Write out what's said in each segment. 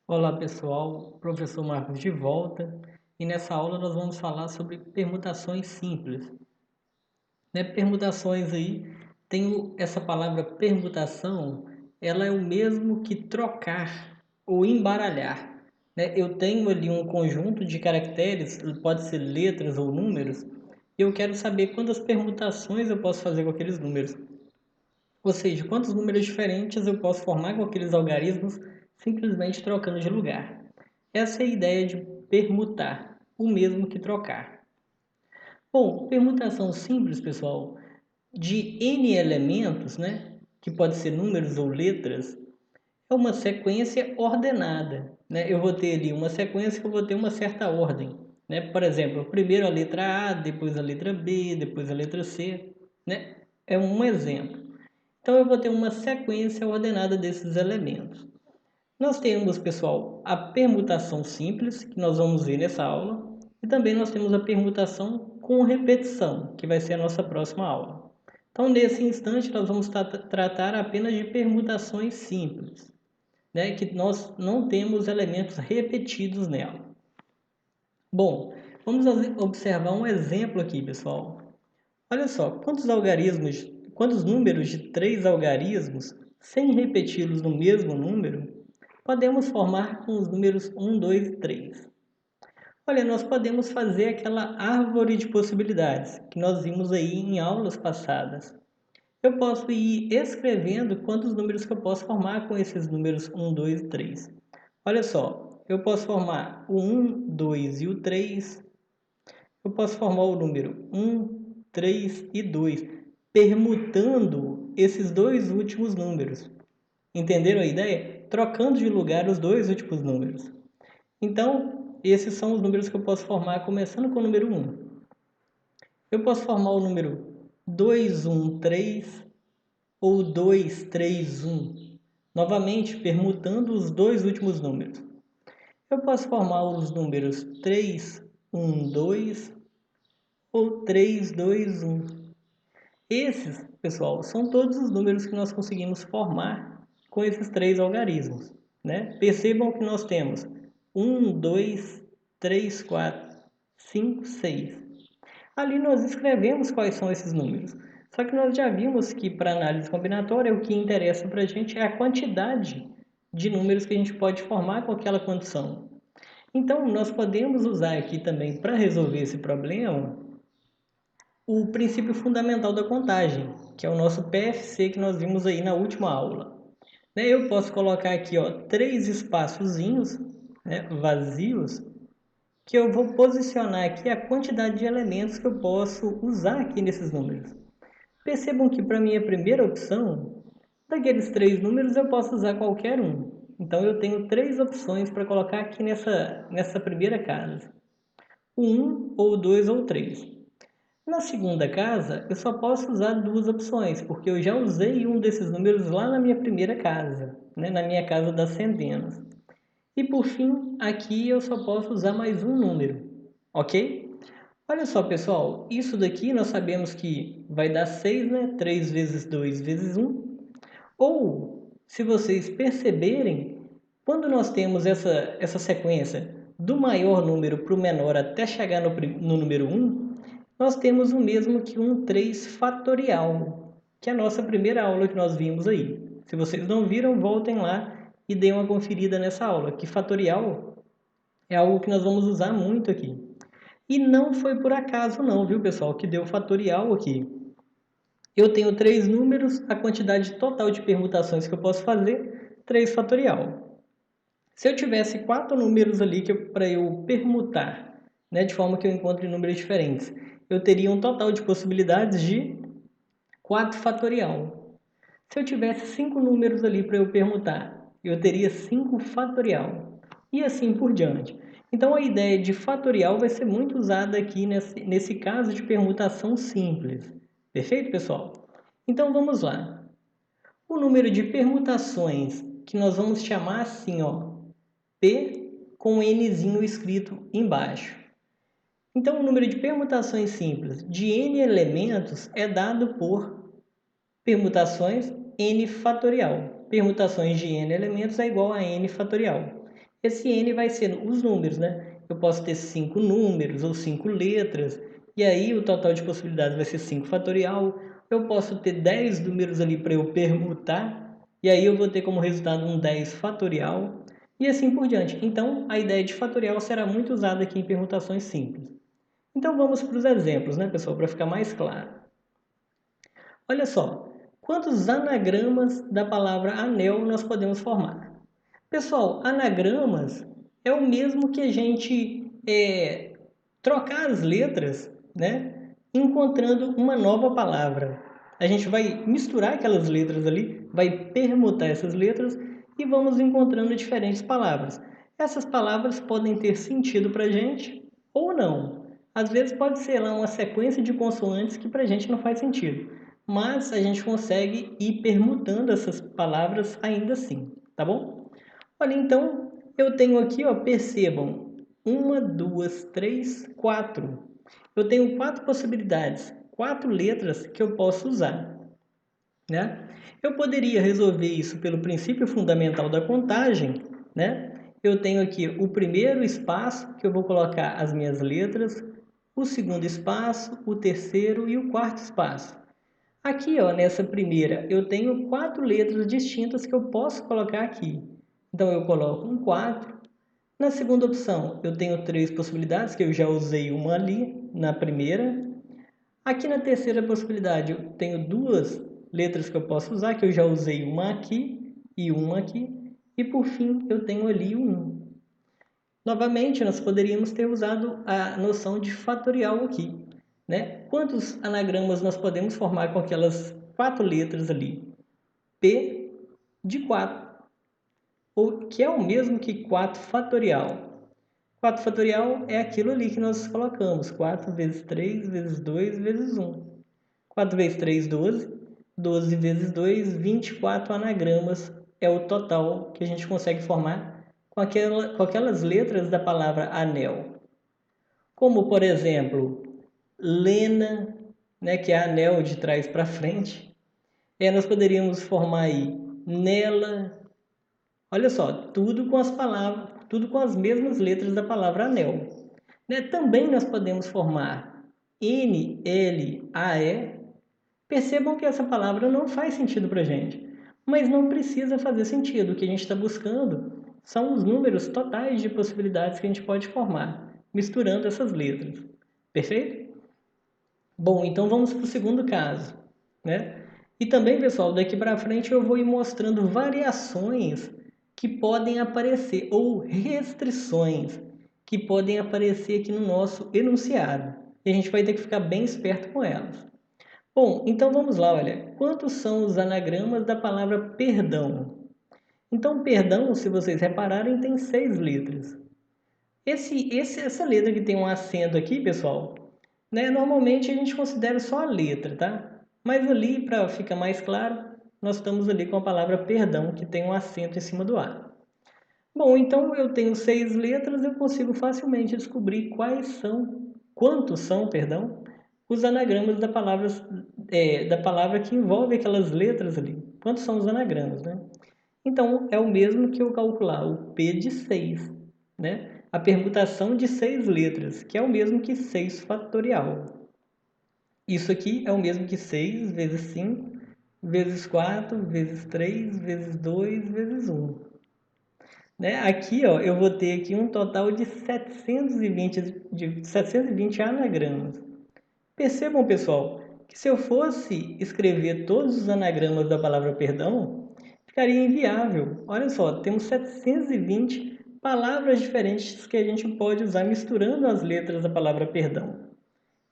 Olá pessoal, professor Marcos de volta e nessa aula nós vamos falar sobre permutações simples. Permutações aí, essa palavra permutação, ela é o mesmo que trocar ou embaralhar. Eu tenho ali um conjunto de caracteres, pode ser letras ou números, e eu quero saber quantas permutações eu posso fazer com aqueles números. Ou seja, quantos números diferentes eu posso formar com aqueles algarismos simplesmente trocando de lugar. Essa é a ideia de permutar, o mesmo que trocar. Bom, permutação simples, pessoal, de n elementos, que pode ser números ou letras, é uma sequência ordenada. Eu vou ter ali uma sequência que eu vou ter uma certa ordem. Por exemplo, primeiro a letra A, depois a letra B, depois a letra C. É um exemplo. Então, eu vou ter uma sequência ordenada desses elementos. Nós temos, pessoal, a permutação simples, que nós vamos ver nessa aula, e também nós temos a permutação com repetição, que vai ser a nossa próxima aula. Então, nesse instante, nós vamos tratar apenas de permutações simples, que nós não temos elementos repetidos nela. Bom, vamos observar um exemplo aqui, pessoal. Olha só, quantos números de 3 algarismos, sem repeti-los no mesmo número, podemos formar com os números 1, 2 e 3? Olha, nós podemos fazer aquela árvore de possibilidades que nós vimos aí em aulas passadas. Eu posso ir escrevendo quantos números que eu posso formar com esses números 1, 2 e 3. Olha só, eu posso formar o 1, 2 e o 3. Eu posso formar o número 1, 3 e 2, permutando esses dois últimos números. Entenderam a ideia? Trocando de lugar os dois últimos números. Então, esses são os números que eu posso formar, começando com o número 1. Eu posso formar o número 2, 1, 3 ou 2, 3, 1. Novamente, permutando os dois últimos números. Eu posso formar os números 3, 1, 2 ou 3, 2, 1. Esses, pessoal, são todos os números que nós conseguimos formar com esses três algarismos. Percebam que nós temos 1, 2, 3, 4, 5, 6. Ali nós escrevemos quais são esses números. Só que nós já vimos que para análise combinatória o que interessa para a gente é a quantidade de números que a gente pode formar com aquela condição. Então, nós podemos usar aqui também para resolver esse problema o princípio fundamental da contagem, que é o nosso PFC que nós vimos aí na última aula. Eu posso colocar aqui 3 espaçozinhos vazios, que eu vou posicionar aqui a quantidade de elementos que eu posso usar aqui nesses números. Percebam que para minha primeira opção, daqueles 3 números eu posso usar qualquer um. Então eu tenho 3 opções para colocar aqui nessa primeira casa. O 1, ou 2 ou 3. Na segunda casa, eu só posso usar 2 opções, porque eu já usei um desses números lá na minha primeira casa, na minha casa das centenas. E por fim, aqui eu só posso usar mais um número, ok? Olha só, pessoal, isso daqui nós sabemos que vai dar 6, 3 vezes 2 vezes 1. Ou, se vocês perceberem, quando nós temos essa sequência do maior número para o menor até chegar no número 1, nós temos o mesmo que um 3 fatorial, que é a nossa primeira aula que nós vimos aí. Se vocês não viram, voltem lá e deem uma conferida nessa aula, que fatorial é algo que nós vamos usar muito aqui. E não foi por acaso não, viu, pessoal, que deu fatorial aqui. Eu tenho 3 números, a quantidade total de permutações que eu posso fazer, 3 fatorial. Se eu tivesse 4 números ali para eu permutar, de forma que eu encontre números diferentes, eu teria um total de possibilidades de 4 fatorial. Se eu tivesse 5 números ali para eu permutar, eu teria 5 fatorial. E assim por diante. Então a ideia de fatorial vai ser muito usada aqui nesse caso de permutação simples. Perfeito, pessoal? Então vamos lá. O número de permutações que nós vamos chamar assim, P com Nzinho escrito embaixo. Então o número de permutações simples de N elementos é dado por permutações N fatorial. Permutações de N elementos é igual a N fatorial. Esse N vai ser os números, né? Eu posso ter 5 números ou 5 letras, e aí o total de possibilidades vai ser 5 fatorial. Eu posso ter 10 números ali para eu permutar, e aí eu vou ter como resultado um 10 fatorial, e assim por diante. Então, a ideia de fatorial será muito usada aqui em permutações simples. Então, vamos para os exemplos, né, pessoal, para ficar mais claro. Olha só, quantos anagramas da palavra anel nós podemos formar? Pessoal, anagramas é o mesmo que a gente trocar as letras, né? Encontrando uma nova palavra. A gente vai misturar aquelas letras ali, vai permutar essas letras e vamos encontrando diferentes palavras. Essas palavras podem ter sentido para a gente ou não. Às vezes pode ser lá uma sequência de consoantes que para a gente não faz sentido, mas a gente consegue ir permutando essas palavras ainda assim, tá bom? Olha, então eu tenho aqui, ó, percebam, uma, duas, três, quatro. Eu tenho 4 possibilidades, 4 letras que eu posso usar, né? Eu poderia resolver isso pelo princípio fundamental da contagem, né? Eu tenho aqui o primeiro espaço que eu vou colocar as minhas letras, o segundo espaço, o terceiro e o quarto espaço. Aqui, ó, nessa primeira, eu tenho 4 letras distintas que eu posso colocar aqui. Então, eu coloco um 4. Na segunda opção, eu tenho 3 possibilidades, que eu já usei uma ali na primeira. Aqui na terceira possibilidade, eu tenho 2 letras que eu posso usar, que eu já usei uma aqui e uma aqui. E por fim, eu tenho ali o 1. Novamente, nós poderíamos ter usado a noção de fatorial aqui, né? Quantos anagramas nós podemos formar com aquelas 4 letras ali? P de 4, que é o mesmo que 4 fatorial. 4 fatorial é aquilo ali que nós colocamos, 4 vezes 3 vezes 2 vezes 1. 4 vezes 3, 12. 12 vezes 2, 24 anagramas é o total que a gente consegue formar com aquelas letras da palavra anel. Como, por exemplo, lena, né, que é anel de trás para frente. Nós poderíamos formar aí nela. Olha só, tudo com as palavras, tudo com as mesmas letras da palavra anel. Né? Também nós podemos formar N, L, A, E. Percebam que essa palavra não faz sentido para a gente, mas não precisa fazer sentido. O que a gente está buscando são os números totais de possibilidades que a gente pode formar, misturando essas letras. Perfeito? Bom, então vamos para o segundo caso, né? E também, pessoal, daqui para frente eu vou ir mostrando variações que podem aparecer ou restrições que podem aparecer aqui no nosso enunciado. E a gente vai ter que ficar bem esperto com elas. Bom, então vamos lá, olha. Quantos são os anagramas da palavra perdão? Então, perdão, se vocês repararem, tem 6 letras. Essa letra que tem um acento aqui, pessoal, né, normalmente a gente considera só a letra, tá? Mas ali, para ficar mais claro, nós estamos ali com a palavra perdão, que tem um acento em cima do A. Bom, então eu tenho 6 letras, eu consigo facilmente descobrir quantos são, perdão, os anagramas da palavra que envolve aquelas letras ali. Quantos são os anagramas, né? Então, é o mesmo que eu calcular o P de 6, né? A permutação de 6 letras, que é o mesmo que 6 fatorial. Isso aqui é o mesmo que 6 vezes 5, vezes 4, vezes 3, vezes 2, vezes 1. Né? Aqui, ó, eu vou ter aqui um total de 720 anagramas. Percebam, pessoal, que se eu fosse escrever todos os anagramas da palavra perdão, ficaria inviável. Olha só, temos 720 palavras diferentes que a gente pode usar misturando as letras da palavra perdão.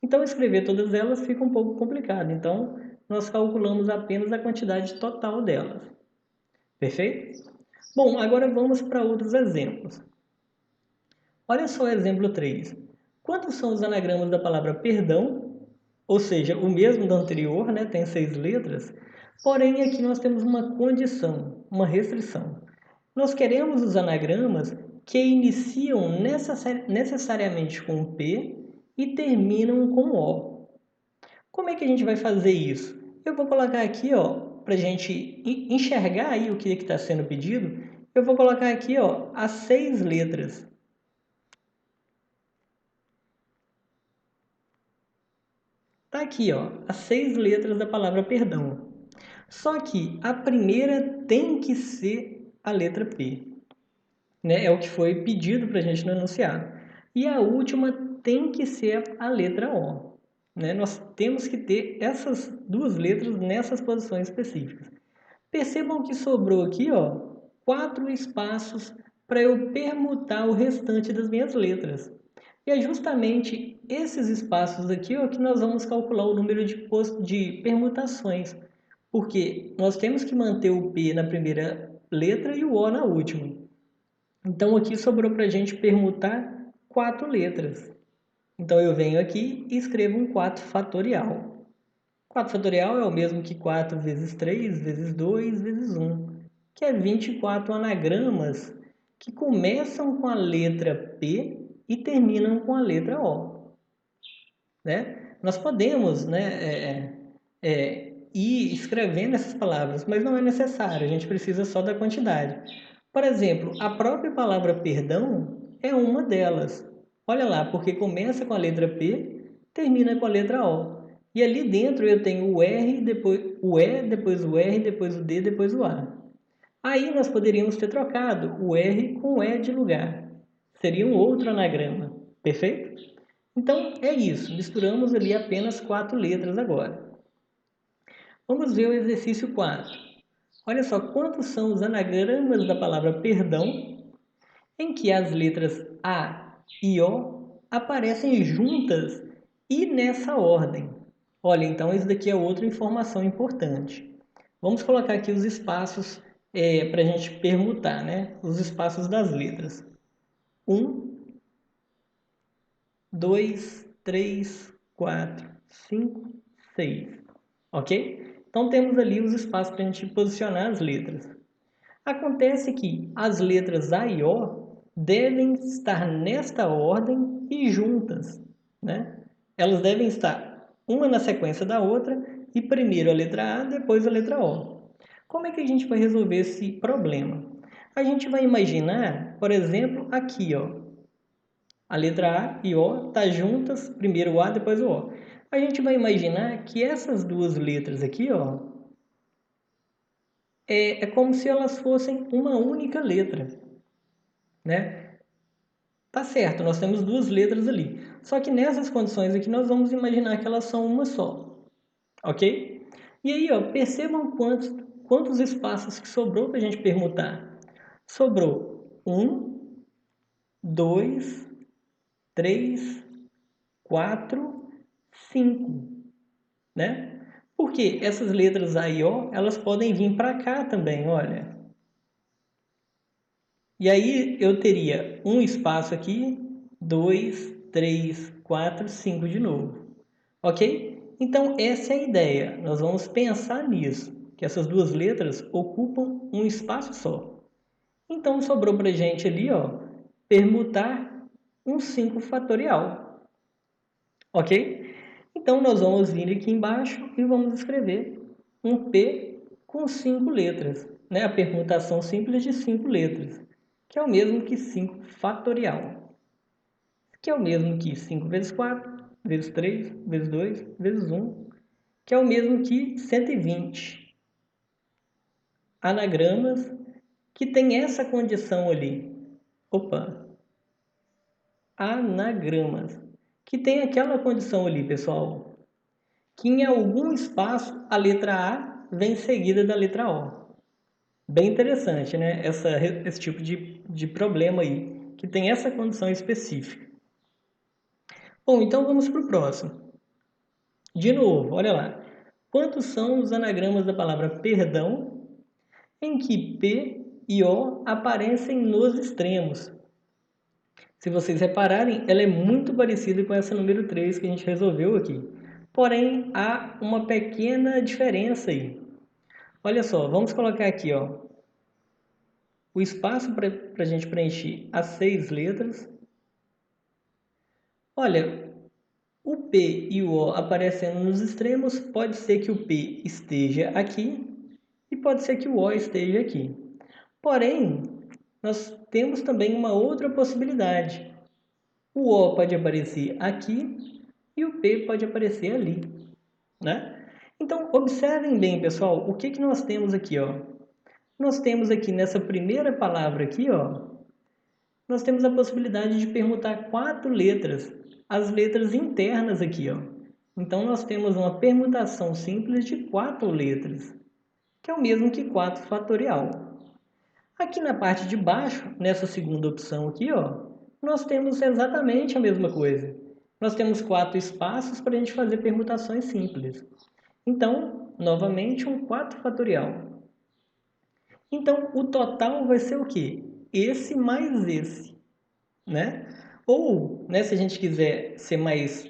Então, escrever todas elas fica um pouco complicado. Então, nós calculamos apenas a quantidade total delas. Perfeito? Bom, agora vamos para outros exemplos. Olha só o exemplo 3. Quantos são os anagramas da palavra perdão? Ou seja, o mesmo do anterior, né? Tem 6 letras. Porém, aqui nós temos uma condição, uma restrição. Nós queremos os anagramas que iniciam necessariamente com P e terminam com O. Como é que a gente vai fazer isso? Eu vou colocar aqui, ó, para a gente enxergar aí o que está sendo pedido. eu vou colocar aqui, ó, as 6 letras. Tá aqui, ó, as 6 letras da palavra perdão. Só que a primeira tem que ser a letra P, né? É o que foi pedido para a gente no enunciado. E a última tem que ser a letra O, né? Nós temos que ter essas duas letras nessas posições específicas. Percebam que sobrou aqui, ó, 4 espaços para eu permutar o restante das minhas letras. E é justamente esses espaços aqui, ó, que nós vamos calcular o número de permutações. Porque nós temos que manter o P na primeira letra e o O na última. Então aqui sobrou para a gente permutar 4 letras. Então eu venho aqui e escrevo um 4 fatorial. 4 fatorial é o mesmo que 4 vezes 3 vezes 2 vezes 1, que é 24 anagramas que começam com a letra P e terminam com a letra O. Né? Nós podemos, né, ir escrevendo essas palavras, mas não é necessário, a gente precisa só da quantidade. Por exemplo, a própria palavra perdão é uma delas. Olha lá, porque começa com a letra P, termina com a letra O. E ali dentro eu tenho o R, depois o E, depois o R, depois o D, depois o A. Aí nós poderíamos ter trocado o R com o E de lugar. Seria um outro anagrama, perfeito? Então é isso, misturamos ali apenas 4 letras agora. Vamos ver o exercício 4. Olha só quantos são os anagramas da palavra perdão em que as letras A e O aparecem juntas e nessa ordem. Olha, então isso daqui é outra informação importante. Vamos colocar aqui os espaços para a gente permutar, né? Os espaços das letras. 1, 2, 3, 4, 5, 6. Ok? Então temos ali os espaços para a gente posicionar as letras. Acontece que as letras A e O devem estar nesta ordem e juntas, né? Elas devem estar uma na sequência da outra e primeiro a letra A, depois a letra O. Como é que a gente vai resolver esse problema? A gente vai imaginar, por exemplo, aqui, ó, a letra A e O estão juntas, primeiro o A, depois o O. A gente vai imaginar que essas duas letras aqui, ó, é como se elas fossem uma única letra, né? Tá certo, nós temos duas letras ali. Só que nessas condições aqui nós vamos imaginar que elas são uma só, ok? E aí, ó, percebam quantos espaços que sobrou para a gente permutar. Sobrou 1, 2, 3, 4, 5, né? Porque essas letras A e O, elas podem vir para cá também, olha. E aí eu teria um espaço aqui, 2, 3, 4, 5 de novo. Ok? Então essa é a ideia. Nós vamos pensar nisso, que essas duas letras ocupam um espaço só. Então sobrou para a gente ali, ó, permutar um 5 fatorial. Ok? Então nós vamos vir aqui embaixo e vamos escrever um P com 5 letras, né? A permutação simples de 5 letras, que é o mesmo que 5 fatorial, que é o mesmo que 5 vezes 4, vezes 3, vezes 2, vezes 1, que é o mesmo que 120 anagramas que tem essa condição ali. Opa! Anagramas, que tem aquela condição ali, pessoal, que em algum espaço a letra A vem seguida da letra O. Bem interessante, né? Esse tipo de problema aí, que tem essa condição específica. Bom, então vamos para o próximo. De novo, olha lá. Quantos são os anagramas da palavra perdão em que P e O aparecem nos extremos? Se vocês repararem, ela é muito parecida com essa número 3 que a gente resolveu aqui. Porém, há uma pequena diferença aí. Olha só, vamos colocar aqui, ó, o espaço para a gente preencher as 6 letras. Olha, o P e o O aparecendo nos extremos, pode ser que o P esteja aqui e pode ser que o O esteja aqui. Porém, nós temos também uma outra possibilidade. O O pode aparecer aqui e o P pode aparecer ali, né? Então, observem bem, pessoal, o que nós temos aqui, ó. Nós temos aqui nessa primeira palavra aqui, ó, nós temos a possibilidade de permutar 4 letras, as letras internas aqui, ó. Então, nós temos uma permutação simples de 4 letras, que é o mesmo que 4 fatorial. Aqui na parte de baixo, nessa segunda opção aqui, ó, nós temos exatamente a mesma coisa. Nós temos 4 espaços para a gente fazer permutações simples. Então, novamente, um 4 fatorial. Então, o total vai ser o quê? Esse mais esse, né? Ou, né, se a gente quiser ser mais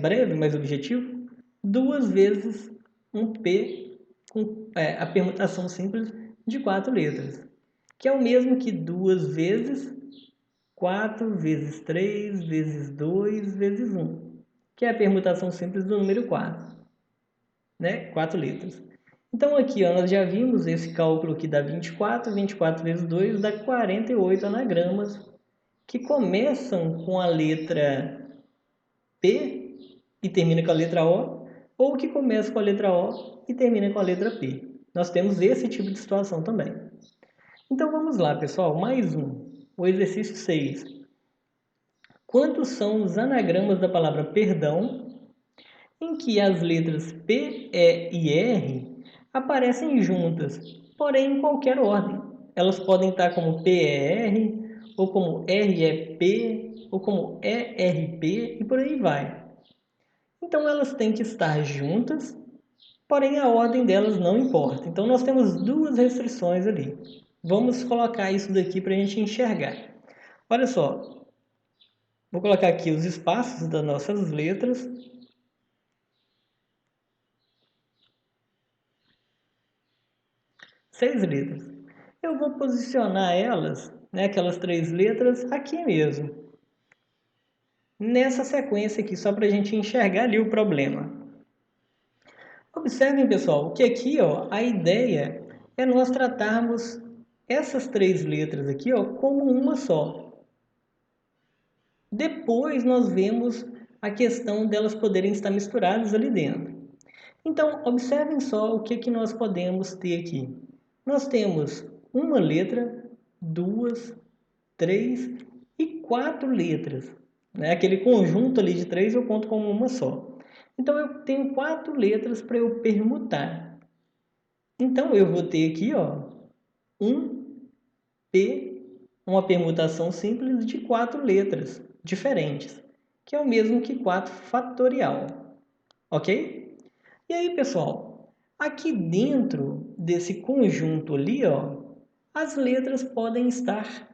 breve, mais objetivo, 2 vezes um P com a permutação simples de 4 letras, que é o mesmo que 2 vezes 4 vezes 3 vezes 2 vezes 1, que é a permutação simples do número 4, né? 4 letras. Então aqui, ó, nós já vimos esse cálculo que dá 24, 24 vezes 2 dá 48 anagramas, que começam com a letra P e termina com a letra O, ou que começa com a letra O e termina com a letra P. Nós temos esse tipo de situação também. Então vamos lá, pessoal, mais um. O exercício 6. Quantos são os anagramas da palavra perdão em que as letras P, E e R aparecem juntas, porém em qualquer ordem? Elas podem estar como PER, ou como REP, ou como ERP e por aí vai. Então elas têm que estar juntas, porém a ordem delas não importa. Então nós temos duas restrições ali. Vamos colocar isso daqui para a gente enxergar. Olha só, vou colocar aqui os espaços das nossas letras. Seis letras. Eu vou posicionar elas, né, aquelas 3 letras, aqui mesmo. Nessa sequência aqui, só para a gente enxergar ali o problema. Observem, pessoal, que aqui, ó, a ideia é nós tratarmos essas 3 letras aqui, ó, como uma só. Depois nós vemos a questão delas poderem estar misturadas ali dentro. Então, observem só o que nós podemos ter aqui. Nós temos uma letra, 2, 3 e 4 letras. Né? Aquele conjunto ali de 3 eu conto como uma só. Então, eu tenho 4 letras para eu permutar. Então, eu vou ter aqui, ó, um P, uma permutação simples de 4 letras diferentes, que é o mesmo que 4 fatorial. Ok? E aí, pessoal, aqui dentro desse conjunto ali, ó, as letras podem estar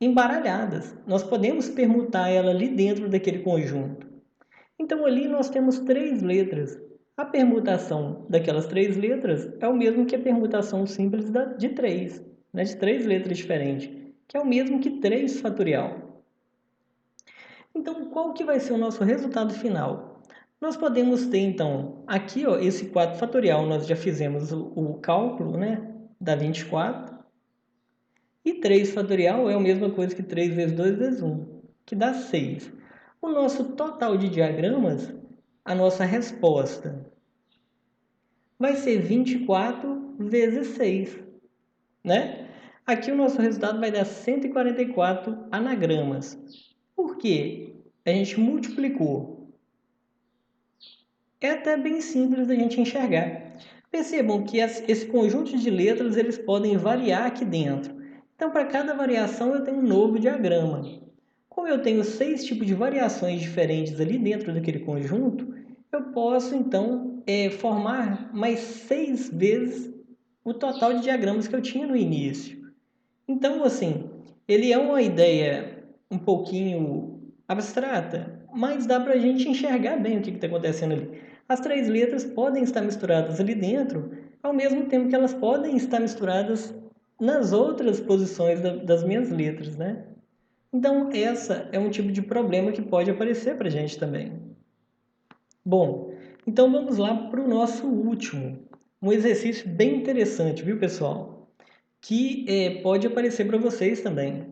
embaralhadas. Nós podemos permutar ela ali dentro daquele conjunto. Então, ali nós temos 3 letras. A permutação daquelas 3 letras é o mesmo que a permutação simples de 3, né? De 3 letras diferentes, que é o mesmo que 3 fatorial. Então, qual que vai ser o nosso resultado final? Nós podemos ter, então, aqui, ó, esse 4 fatorial, nós já fizemos o cálculo, né? Dá 24. E 3 fatorial é a mesma coisa que 3 vezes 2 vezes 1, que dá 6. O nosso total de diagramas, a nossa resposta, vai ser 24 vezes 6, né? Aqui o nosso resultado vai dar 144 anagramas. Por quê? A gente multiplicou. É até bem simples da gente enxergar. Percebam que esse conjunto de letras eles podem variar aqui dentro. Então, para cada variação, eu tenho um novo diagrama. Como eu tenho 6 tipos de variações diferentes ali dentro daquele conjunto, eu posso, então, formar mais 6 vezes o total de diagramas que eu tinha no início. Então, assim, ele é uma ideia um pouquinho abstrata, mas dá para a gente enxergar bem o que está acontecendo ali. As 3 letras podem estar misturadas ali dentro, ao mesmo tempo que elas podem estar misturadas nas outras posições das minhas letras, né? Então, essa é um tipo de problema que pode aparecer para a gente também. Bom, então vamos lá para o nosso último. Um exercício bem interessante, viu, pessoal? que pode aparecer para vocês também.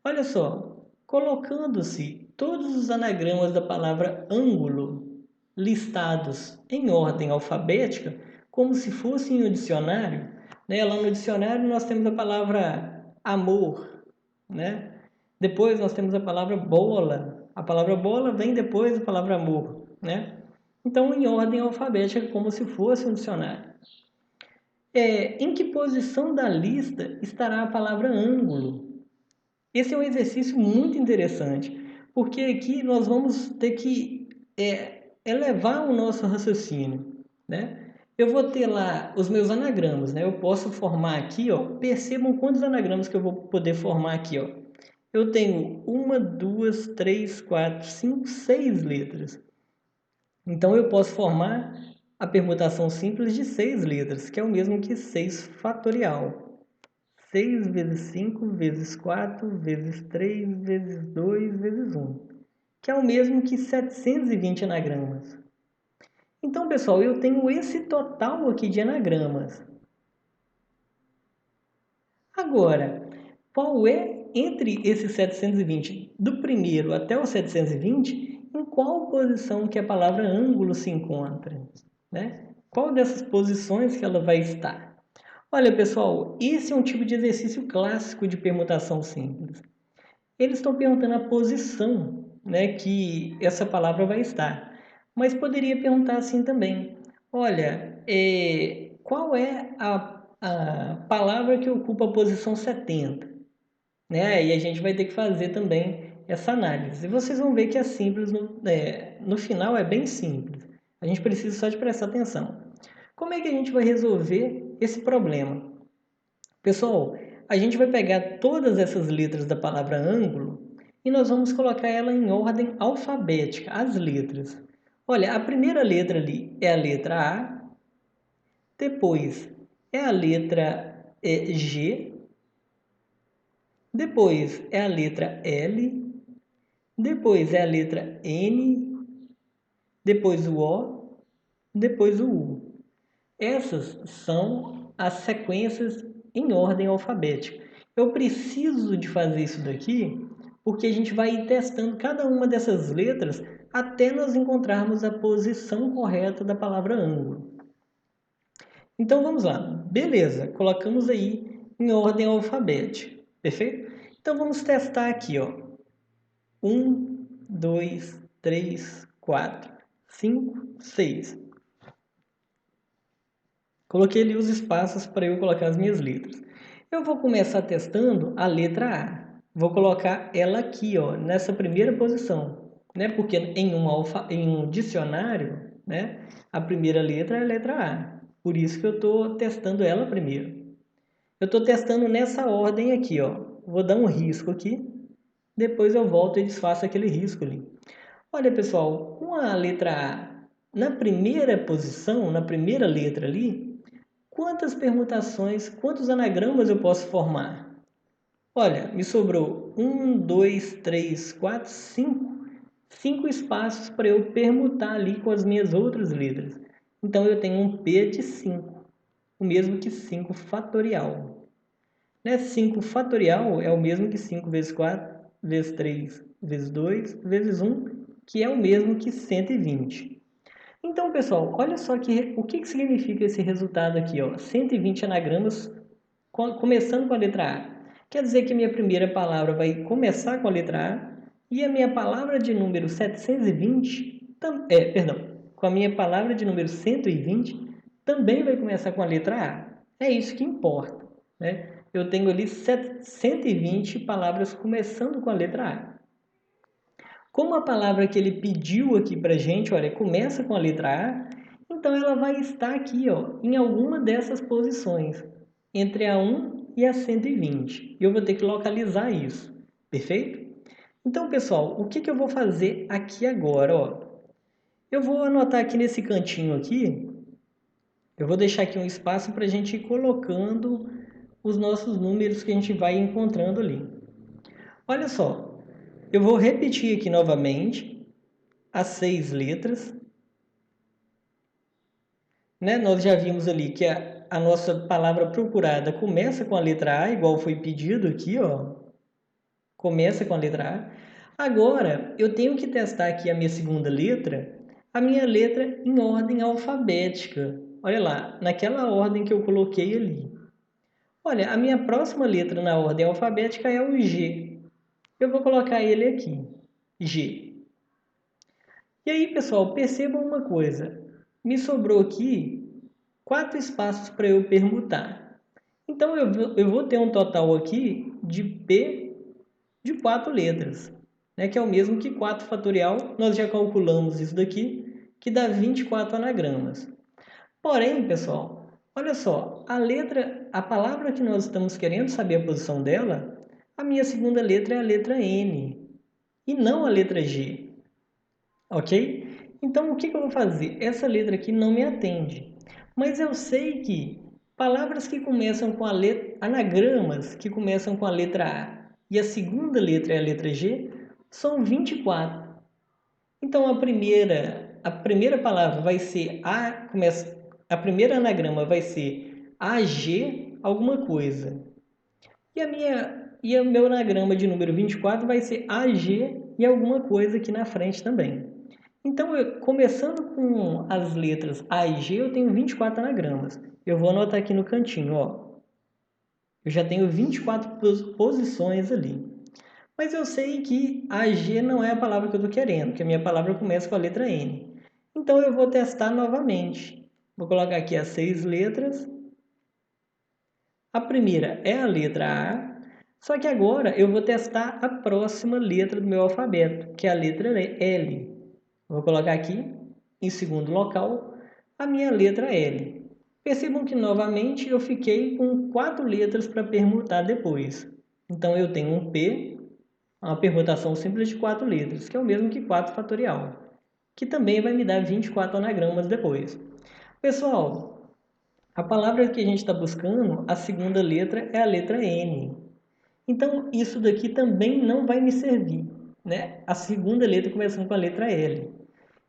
Olha só, colocando-se todos os anagramas da palavra ângulo listados em ordem alfabética, como se fossem um dicionário, né? Lá no dicionário nós temos a palavra amor, né? Depois nós temos a palavra bola. A palavra bola vem depois da palavra amor, né? Então, em ordem alfabética, como se fosse um dicionário. Em que posição da lista estará a palavra ângulo? Esse é um exercício muito interessante, porque aqui nós vamos ter que elevar o nosso raciocínio, né? Eu vou ter lá os meus anagramas, né? Eu posso formar aqui, ó, percebam quantos anagramas que eu vou poder formar aqui, ó. Eu tenho 1, 2, 3, 4, 5, 6 letras. Então, eu posso formar a permutação simples de 6 letras, que é o mesmo que 6 fatorial. 6 vezes 5 vezes 4 vezes 3 vezes 2 vezes 1, que é o mesmo que 720 anagramas. Então, pessoal, eu tenho esse total aqui de anagramas. Agora, qual é, entre esses 720, do primeiro até o 720, em qual posição que a palavra ângulo se encontra? Né? Qual dessas posições que ela vai estar? Olha, pessoal, esse é um tipo de exercício clássico de permutação simples. Eles estão perguntando a posição, né, que essa palavra vai estar. Mas poderia perguntar assim também. Olha, qual é a palavra que ocupa a posição 70? Né? E a gente vai ter que fazer também essa análise. E vocês vão ver que é simples, no final é bem simples. A gente precisa só de prestar atenção. Como é que a gente vai resolver esse problema? Pessoal, a gente vai pegar todas essas letras da palavra ângulo e nós vamos colocar ela em ordem alfabética, as letras. Olha, a primeira letra ali é a letra A, depois é a letra G, depois é a letra L, depois é a letra N, depois o O, depois o U. Essas são as sequências em ordem alfabética. Eu preciso de fazer isso daqui porque a gente vai ir testando cada uma dessas letras até nós encontrarmos a posição correta da palavra ângulo. Então vamos lá. Beleza, colocamos aí em ordem alfabética. Perfeito? Então vamos testar aqui, ó. 1, 2, 3, 4, 5, 6. Coloquei ali os espaços para eu colocar as minhas letras. Eu vou começar testando a letra A. Vou colocar ela aqui, ó, nessa primeira posição, né? Porque em um dicionário, né, a primeira letra é a letra A. Por isso que eu estou testando ela primeiro. Eu estou testando nessa ordem aqui, ó. Vou dar um risco aqui, depois eu volto e desfaço aquele risco ali. Olha, pessoal, com a letra A na primeira posição, na primeira letra ali, quantas permutações, quantos anagramas eu posso formar? Olha, me sobrou 1, 2, 3, 4, 5. 5 espaços para eu permutar ali com as minhas outras letras. Então, eu tenho um P de 5, o mesmo que 5 fatorial. Né? 5 fatorial é o mesmo que 5 vezes 4, vezes 3, vezes 2, vezes 1, que é o mesmo que 120. Então, pessoal, olha só o que significa esse resultado aqui, ó, 120 anagramas começando com a letra A. Quer dizer que a minha primeira palavra vai começar com a letra A e a minha palavra de número 720, com a minha palavra de número 120 também vai começar com a letra A. É isso que importa, né? Eu tenho ali 120 palavras começando com a letra A. Como a palavra que ele pediu aqui para a gente, olha, começa com a letra A, então ela vai estar aqui, ó, em alguma dessas posições, entre a 1 e a 120. E eu vou ter que localizar isso, perfeito? Então, pessoal, o que eu vou fazer aqui agora? Ó? Eu vou anotar aqui nesse cantinho aqui, eu vou deixar aqui um espaço para a gente ir colocando os nossos números que a gente vai encontrando ali. Olha só, eu vou repetir aqui novamente as 6 letras. Né? Nós já vimos ali que a nossa palavra procurada começa com a letra A, igual foi pedido aqui, ó. Começa com a letra A. Agora, eu tenho que testar aqui a minha segunda letra, a minha letra em ordem alfabética. Olha lá, naquela ordem que eu coloquei ali. Olha, a minha próxima letra na ordem alfabética é o G. Eu vou colocar ele aqui, G. E aí, pessoal, percebam uma coisa. Me sobrou aqui 4 espaços para eu permutar. Então, eu vou ter um total aqui de P de 4 letras, né? Que é o mesmo que 4 fatorial. Nós já calculamos isso daqui, que dá 24 anagramas. Porém, pessoal, olha só, a palavra que nós estamos querendo saber a posição dela, a minha segunda letra é a letra N e não a letra G, ok? Então, o que eu vou fazer? Essa letra aqui não me atende, mas eu sei que palavras que começam com a letra, anagramas que começam com a letra A e a segunda letra é a letra G, são 24. Então, a primeira palavra vai ser a primeira anagrama vai ser AG alguma coisa. E o meu anagrama de número 24 vai ser AG e alguma coisa aqui na frente também. Então, começando com as letras A e G, eu tenho 24 anagramas. Eu vou anotar aqui no cantinho, ó. Eu já tenho 24 posições ali. Mas eu sei que AG não é a palavra que eu estou querendo, que a minha palavra começa com a letra N. Então, eu vou testar novamente. Vou colocar aqui as 6 letras. A primeira é a letra A, só que agora eu vou testar a próxima letra do meu alfabeto, que é a letra L. Vou colocar aqui, em segundo local, a minha letra L. Percebam que, novamente, eu fiquei com 4 letras para permutar depois. Então, eu tenho um P, uma permutação simples de 4 letras, que é o mesmo que 4 fatorial, que também vai me dar 24 anagramas depois. Pessoal, a palavra que a gente está buscando, a segunda letra é a letra N. Então, isso daqui também não vai me servir, né? A segunda letra começando com a letra L.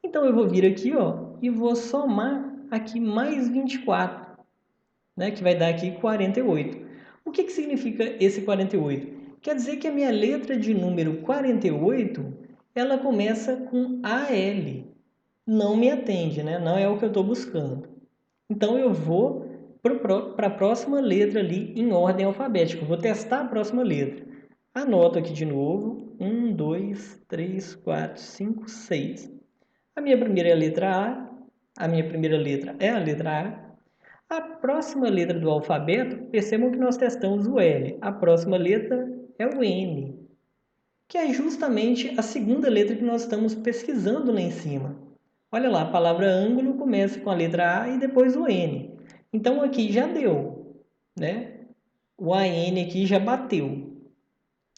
Então, eu vou vir aqui, ó, e vou somar aqui mais 24, né? Que vai dar aqui 48. O que significa esse 48? Quer dizer que a minha letra de número 48, ela começa com AL. Não me atende, né? Não é o que eu estou buscando. Então, eu vou para a próxima letra ali em ordem alfabética. Eu vou testar a próxima letra. Anoto aqui de novo. 1, 2, 3, 4, 5, 6. A minha primeira é a letra A. A minha primeira letra é a letra A. A próxima letra do alfabeto, percebam que nós testamos o L. A próxima letra é o N, que é justamente a segunda letra que nós estamos pesquisando lá em cima. Olha lá, a palavra ângulo começa com a letra A e depois o N. Então, aqui já deu, né? O AN aqui já bateu.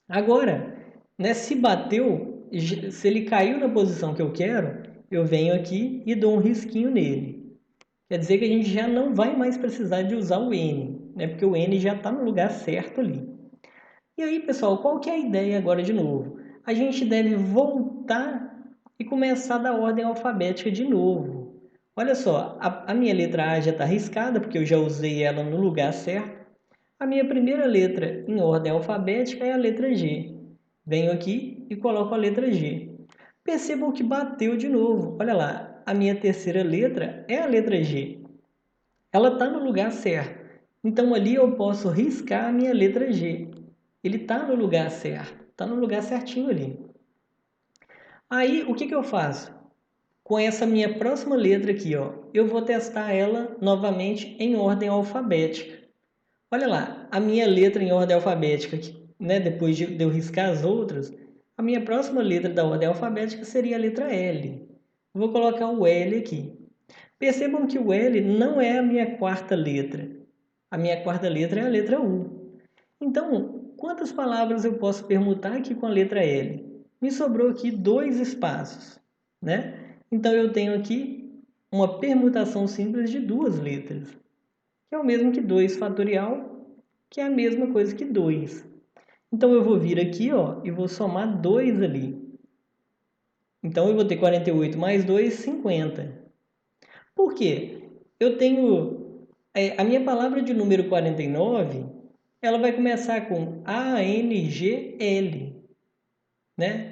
Agora, né, se bateu, se ele caiu na posição que eu quero, eu venho aqui e dou um risquinho nele. Quer dizer que a gente já não vai mais precisar de usar o N, né? Porque o N já está no lugar certo ali. E aí, pessoal, qual que é a ideia agora de novo? A gente deve voltar e começar da ordem alfabética de novo. Olha só, a minha letra A já está riscada, porque eu já usei ela no lugar certo. A minha primeira letra em ordem alfabética é a letra G. Venho aqui e coloco a letra G. Percebam que bateu de novo. Olha lá, a minha terceira letra é a letra G. Ela está no lugar certo. Então, ali eu posso riscar a minha letra G. Ele está no lugar certo. Está no lugar certinho ali. Aí, o que eu faço? Com essa minha próxima letra aqui, ó, eu vou testar ela novamente em ordem alfabética. Olha lá, a minha letra em ordem alfabética, né, depois de eu riscar as outras, a minha próxima letra da ordem alfabética seria a letra L. Vou colocar o L aqui. Percebam que o L não é a minha quarta letra. A minha quarta letra é a letra U. Então, quantas palavras eu posso permutar aqui com a letra L? Me sobrou aqui 2 espaços, né? Então, eu tenho aqui uma permutação simples de 2 letras, que é o mesmo que 2 fatorial, que é a mesma coisa que 2. Então, eu vou vir aqui, ó, e vou somar 2 ali. Então, eu vou ter 48 mais 2, 50. Por quê? Eu tenho A minha palavra de número 49, ela vai começar com ANGL, né?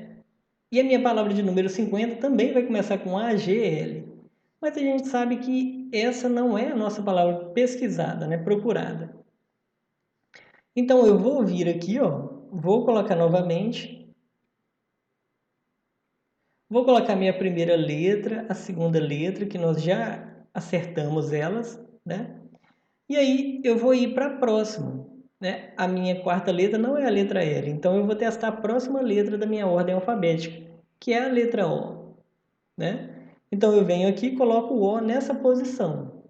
E a minha palavra de número 50 também vai começar com AGL. Mas a gente sabe que essa não é a nossa palavra pesquisada, né? Procurada. Então eu vou vir aqui, ó, vou colocar novamente, vou colocar minha primeira letra, a segunda letra, que nós já acertamos elas, né? E aí eu vou ir para a próxima, né? A minha quarta letra não é a letra L, então eu vou testar a próxima letra da minha ordem alfabética, que é a letra O, né? Então eu venho aqui e coloco o O nessa posição.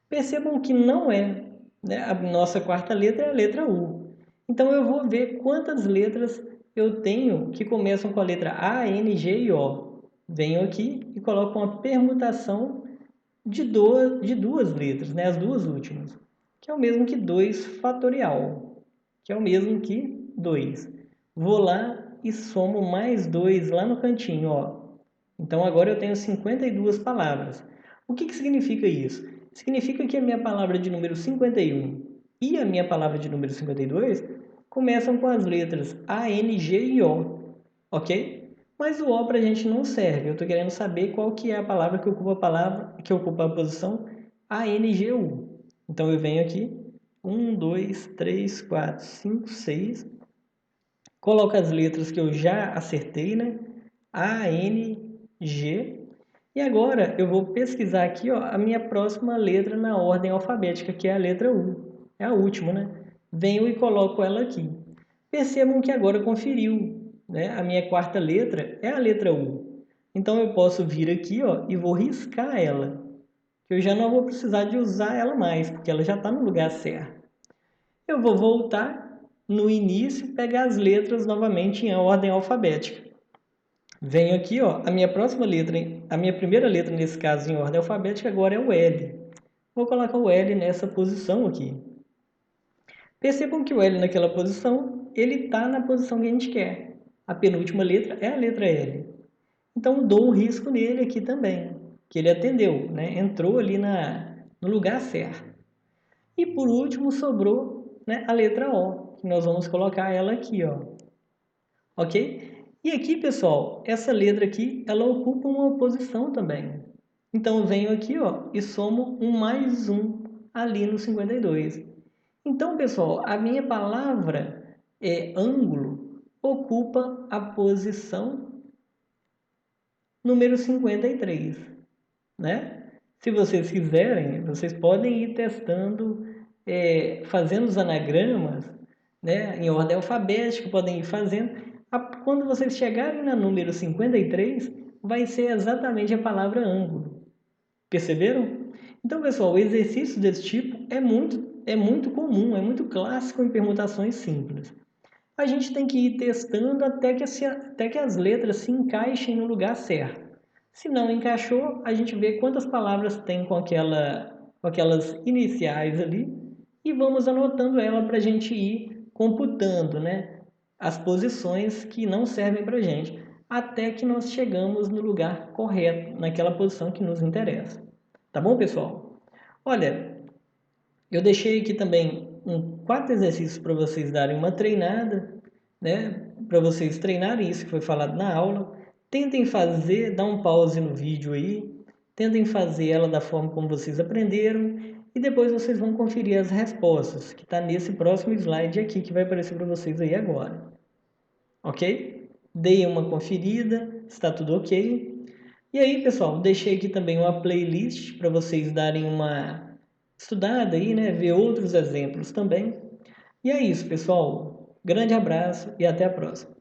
Percebam que não é, né? A nossa quarta letra é a letra U. Então eu vou ver quantas letras eu tenho que começam com a letra A, N, G e O. Venho aqui e coloco uma permutação de duas letras, né? As duas últimas, que é o mesmo que 2 fatorial, que é o mesmo que 2. Vou lá e somo mais 2 lá no cantinho, ó. Então agora eu tenho 52 palavras. O que significa isso? Significa que a minha palavra de número 51 e a minha palavra de número 52 começam com as letras A, N, G e O, ok? Mas o O para a gente não serve. Eu estou querendo saber qual que é a palavra que ocupa a posição A, N, G, U. Então eu venho aqui, 1, 2, 3, 4, 5, 6. Coloco as letras que eu já acertei, né? A, N, G. E agora eu vou pesquisar aqui, ó, a minha próxima letra na ordem alfabética, que é a letra U. É a última, né? Venho e coloco ela aqui. Percebam que agora conferiu, né? A minha quarta letra é a letra U. Então eu posso vir aqui, ó, e vou riscar ela. Que eu já não vou precisar de usar ela mais, porque ela já está no lugar certo. Eu vou voltar no início e pegar as letras novamente em ordem alfabética. Venho aqui, ó, a minha próxima letra, a minha primeira letra nesse caso em ordem alfabética agora é o L. Vou colocar o L nessa posição aqui. Percebam que o L naquela posição, ele está na posição que a gente quer. A penúltima letra é a letra L. Então dou um risco nele aqui também, que ele atendeu, né? Entrou ali no lugar certo. E por último sobrou, né, a letra O, que nós vamos colocar ela aqui, ó. Ok? E aqui, pessoal, essa letra aqui, ela ocupa uma posição também. Então, eu venho aqui, ó, e somo um mais um ali no 52. Então, pessoal, a minha palavra ângulo ocupa a posição número 53, né? Se vocês quiserem, vocês podem ir testando, fazendo os anagramas, né, em ordem alfabética, podem ir fazendo. Quando vocês chegarem na número 53, vai ser exatamente a palavra ângulo. Perceberam? Então, pessoal, o exercício desse tipo é muito comum, é muito clássico em permutações simples. A gente tem que ir testando até que as letras se encaixem no lugar certo. Se não encaixou, a gente vê quantas palavras tem com aquelas iniciais ali e vamos anotando ela para a gente ir computando, né, as posições que não servem para a gente, até que nós chegamos no lugar correto, naquela posição que nos interessa. Tá bom, pessoal? Olha, eu deixei aqui também 4 exercícios para vocês darem uma treinada, né? Para vocês treinarem isso que foi falado na aula. Tentem fazer, dá um pause no vídeo aí, tentem fazer ela da forma como vocês aprenderam e depois vocês vão conferir as respostas, que está nesse próximo slide aqui que vai aparecer para vocês aí agora. Ok? Deem uma conferida, está tudo ok. E aí, pessoal, deixei aqui também uma playlist para vocês darem uma estudada aí, né? Ver outros exemplos também. E é isso, pessoal. Grande abraço e até a próxima.